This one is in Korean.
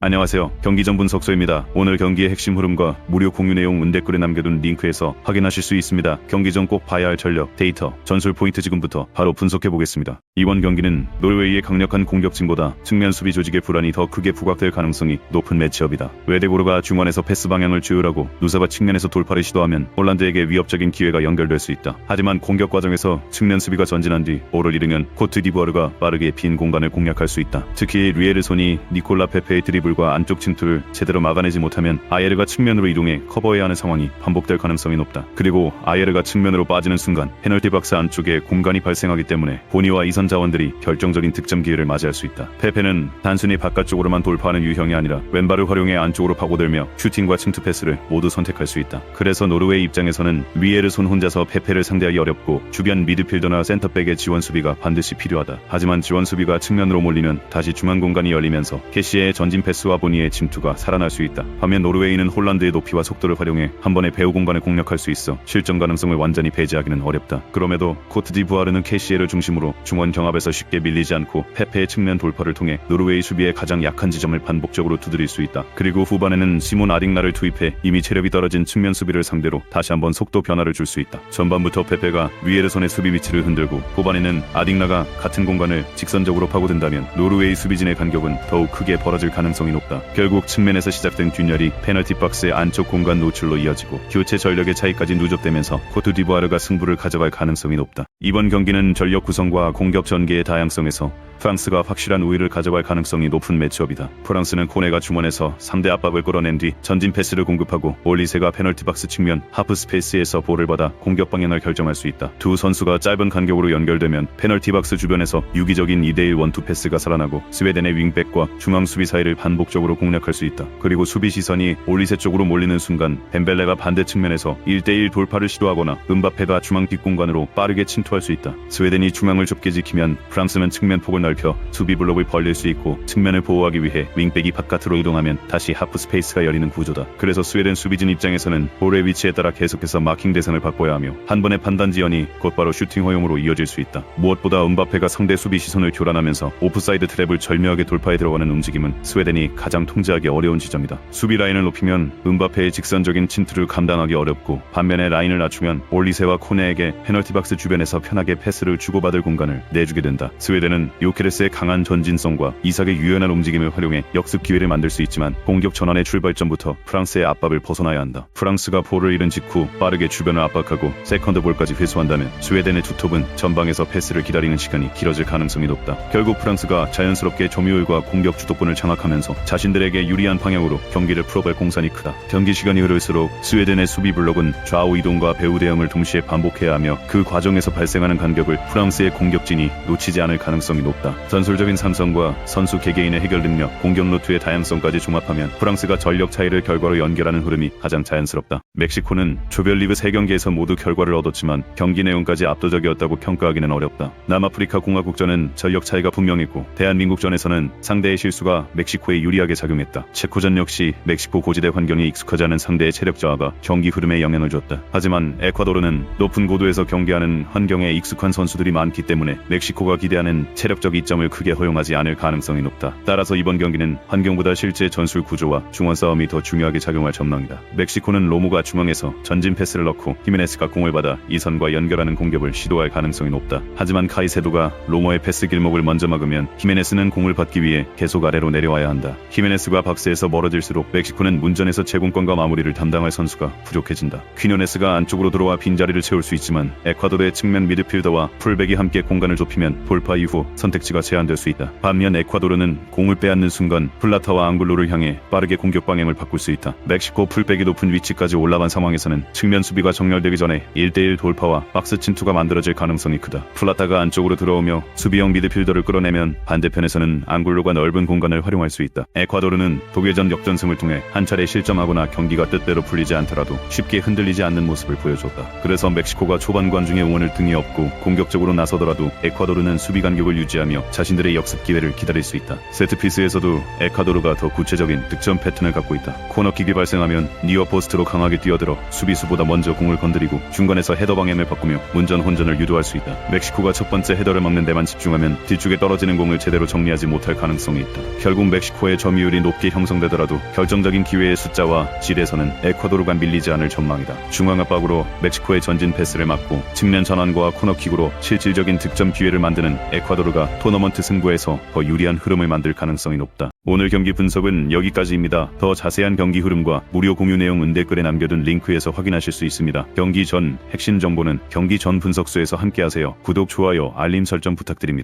안녕하세요. 경기 전분 석소입니다. 오늘 경기의 핵심 흐름과 무료 공유 내용 댓글에 남겨둔 링크에서 확인하실 수 있습니다. 경기 전 꼭 봐야 할 전력, 데이터, 전술 포인트 지금부터 바로 분석해 보겠습니다. 이번 경기는 노르웨이의 강력한 공격진보다 측면 수비 조직의 불안이 더 크게 부각될 가능성이 높은 매치업이다. 웨데고르가 중원에서 패스 방향을 조율하고 누사가 측면에서 돌파를 시도하면 홀란드에게 위협적인 기회가 연결될 수 있다. 하지만 공격 과정에서 측면 수비가 전진한 뒤 볼을 잃으면 코트디부아르가 빠르게 빈 공간을 공략할 수 있다. 특히 류에르손이 니콜라 페페의 드리블 과 안쪽 침투를 제대로 막아내지 못하면 아예르가 측면으로 이동해 커버해야 하는 상황이 반복될 가능성이 높다. 그리고 아예르가 측면으로 빠지는 순간 페널티 박스 안쪽에 공간이 발생하기 때문에 보니와 이선 자원들이 결정적인 득점 기회를 맞이할 수 있다. 페페는 단순히 바깥쪽으로만 돌파하는 유형이 아니라 왼발을 활용해 안쪽으로 파고들며 슈팅과 침투 패스를 모두 선택할 수 있다. 그래서 노르웨이 입장에서는 류에르손 혼자서 페페를 상대하기 어렵고 주변 미드필더나 센터백의 지원 수비가 반드시 필요하다. 하지만 지원 수비가 측면으로 몰리면 다시 중앙 공간이 열리면서 캐시의 전진 패스 와 보니의 침투가 살아날 수 있다. 반면 노르웨이는 홀란드의 높이와 속도를 활용해 한 번에 배후 공간을 공략할 수 있어 실점 가능성을 완전히 배제하기는 어렵다. 그럼에도 코트디부아르는 캐시에를 중심으로 중원 경합에서 쉽게 밀리지 않고 페페의 측면 돌파를 통해 노르웨이 수비의 가장 약한 지점을 반복적으로 두드릴 수 있다. 그리고 후반에는 시몬 아딕나를 투입해 이미 체력이 떨어진 측면 수비를 상대로 다시 한번 속도 변화를 줄 수 있다. 전반부터 페페가 위에르손의 수비 위치를 흔들고 후반에는 아딕나가 같은 공간을 직선적으로 파고든다면 노르웨이 수비진의 간격은 더욱 크게 벌어질 가능성이 높다. 결국 측면에서 시작된 균열이 페널티 박스의 안쪽 공간 노출로 이어지고 교체 전력의 차이까지 누적되면서 코트디부아르가 승부를 가져갈 가능성이 높다. 이번 경기는 전력 구성과 공격 전개의 다양성에서 프랑스가 확실한 우위를 가져갈 가능성이 높은 매치업이다. 프랑스는 코네가 중원에서 상대 압박을 끌어낸 뒤 전진 패스를 공급하고 올리세가 페널티 박스 측면 하프 스페이스에서 볼을 받아 공격 방향을 결정할 수 있다. 두 선수가 짧은 간격으로 연결되면 페널티 박스 주변에서 유기적인 2대1 원투 패스가 살아나고 스웨덴의 윙백과 중앙 수비 사이를 반복적으로 공략할 수 있다. 그리고 수비 시선이 올리세 쪽으로 몰리는 순간 벤벨레가 반대 측면에서 1대1 돌파를 시도하거나 은바페가 중앙 뒷공간으로 빠르게 침투할 수 있다. 스웨덴이 중앙을 좁게 지키면 프랑스는 측면 폭을 넓혀 수비 블록을 벌릴 수 있고 측면을 보호하기 위해 윙백이 바깥으로 이동하면 다시 하프 스페이스가 열리는 구조다. 그래서 스웨덴 수비진 입장에서는 볼의 위치에 따라 계속해서 마킹 대상을 바꿔야 하며 한 번의 판단 지연이 곧바로 슈팅 허용으로 이어질 수 있다. 무엇보다 은바페가 상대 수비 시선을 교란하면서 오프사이드 트랩을 절묘하게 돌파해 들어가는 움직임은 스웨덴이 가장 통제하기 어려운 지점이다. 수비 라인을 높이면 은바페의 직선적인 침투를 감당하기 어렵고 반면에 라인을 낮추면 올리세와 코네에게 페널티 박스 주변에서 편하게 패스를 주고받을 공간을 내주게 된다. 스웨덴은 요케레스의 강한 전진성과 이삭의 유연한 움직임을 활용해 역습 기회를 만들 수 있지만 공격 전환의 출발점부터 프랑스의 압박을 벗어나야 한다. 프랑스가 볼을 잃은 직후 빠르게 주변을 압박하고 세컨드 볼까지 회수한다면 스웨덴의 투톱은 전방에서 패스를 기다리는 시간이 길어질 가능성이 높다. 결국 프랑스가 자연스럽게 점유율과 공격 주도권을 장악하면서 자신들에게 유리한 방향으로 경기를 풀어갈 공산이 크다. 경기 시간이 흐를수록 스웨덴의 수비 블록은 좌우 이동과 배후 대응을 동시에 반복해야 하며 그 과정에서 발생하는 간격을 프랑스의 공격진이 놓치지 않을 가능성이 높다. 전술적인 삼성과 선수 개개인의 해결 능력, 공격 루트의 다양성까지 종합하면 프랑스가 전력 차이를 결과로 연결하는 흐름이 가장 자연스럽다. 멕시코는 조별리그 3경기에서 모두 결과를 얻었지만 경기 내용까지 압도적이었다고 평가하기는 어렵다. 남아프리카 공화국전은 전력 차이가 분명했고 대한민국전에서는 상대의 실수가 멕시코에 유리하게 작용했다. 체코전 역시 멕시코 고지대 환경에 익숙하지 않은 상대의 체력 저하가 경기 흐름에 영향을 줬다. 하지만 에콰도르는 높은 고도에서 경기하는 환경에 익숙한 선수들이 많기 때문에 멕시코가 기대하는 체력적 이점을 크게 허용하지 않을 가능성이 높다. 따라서 이번 경기는 환경보다 실제 전술 구조와 중원 싸움이 더 중요하게 작용할 전망이다. 멕시코는 로무가 중앙에서 전진 패스를 넣고 히메네스가 공을 받아 이선과 연결하는 공격을 시도할 가능성이 높다. 하지만 카이세도가 로모의 패스 길목을 먼저 막으면 히메네스는 공을 받기 위해 계속 아래로 내려와야 한다. 히메네스가 박스에서 멀어질수록 멕시코는 문전에서 제공권과 마무리를 담당할 선수가 부족해진다. 퀴노네스가 안쪽으로 들어와 빈자리를 채울 수 있지만 에콰도르의 측면 미드필더와 풀백이 함께 공간을 좁히면 돌파 이후 선택지가 제한될 수 있다. 반면 에콰도르는 공을 빼앗는 순간 플라타와 앙글로를 향해 빠르게 공격 방향을 바꿀 수 있다. 멕시코 풀백이 높은 위치까지 올라간 상황에서는 측면 수비가 정렬되기 전에 1대1 돌파와 박스 침투가 만들어질 가능성이 크다. 플라타가 안쪽으로 들어오며 수비형 미드필더를 끌어내면 반대편에서는 앙글로가 넓은 공간을 활용할 수 있다. 에콰도르는 독일전 역전승을 통해 한 차례 실점하거나 경기가 뜻대로 풀리지 않더라도 쉽게 흔들리지 않는 모습을 보여줬다. 그래서 멕시코가 초반 관중의 응원을 등에 업고 공격적으로 나서더라도 에콰도르는 수비 간격을 유지하며 하며 자신들의 역습 기회를 기다릴 수 있다. 세트피스에서도 에콰도르가 더 구체적인 득점 패턴을 갖고 있다. 코너킥이 발생하면 니어 포스트로 강하게 뛰어들어 수비수보다 먼저 공을 건드리고 중간에서 헤더 방향을 바꾸며 문전 혼전을 유도할 수 있다. 멕시코가 첫 번째 헤더를 막는 데만 집중하면 뒤쪽에 떨어지는 공을 제대로 정리하지 못할 가능성이 있다. 결국 멕시코의 점유율이 높게 형성되더라도 결정적인 기회의 숫자와 질에서는 에콰도르가 밀리지 않을 전망이다. 중앙 압박으로 멕시코의 전진 패스를 막고 측면 전환과 코너킥으로 실질적인 득점 기회를 만드는 에콰도르가 토너먼트 승부에서 더 유리한 흐름을 만들 가능성이 높다. 오늘 경기 분석은 여기까지입니다. 더 자세한 경기 흐름과 무료 공유 내용은 댓글에 남겨둔 링크에서 확인하실 수 있습니다. 경기 전 핵심 정보는 경기 전 분석수에서 함께하세요. 구독, 좋아요, 알림 설정 부탁드립니다.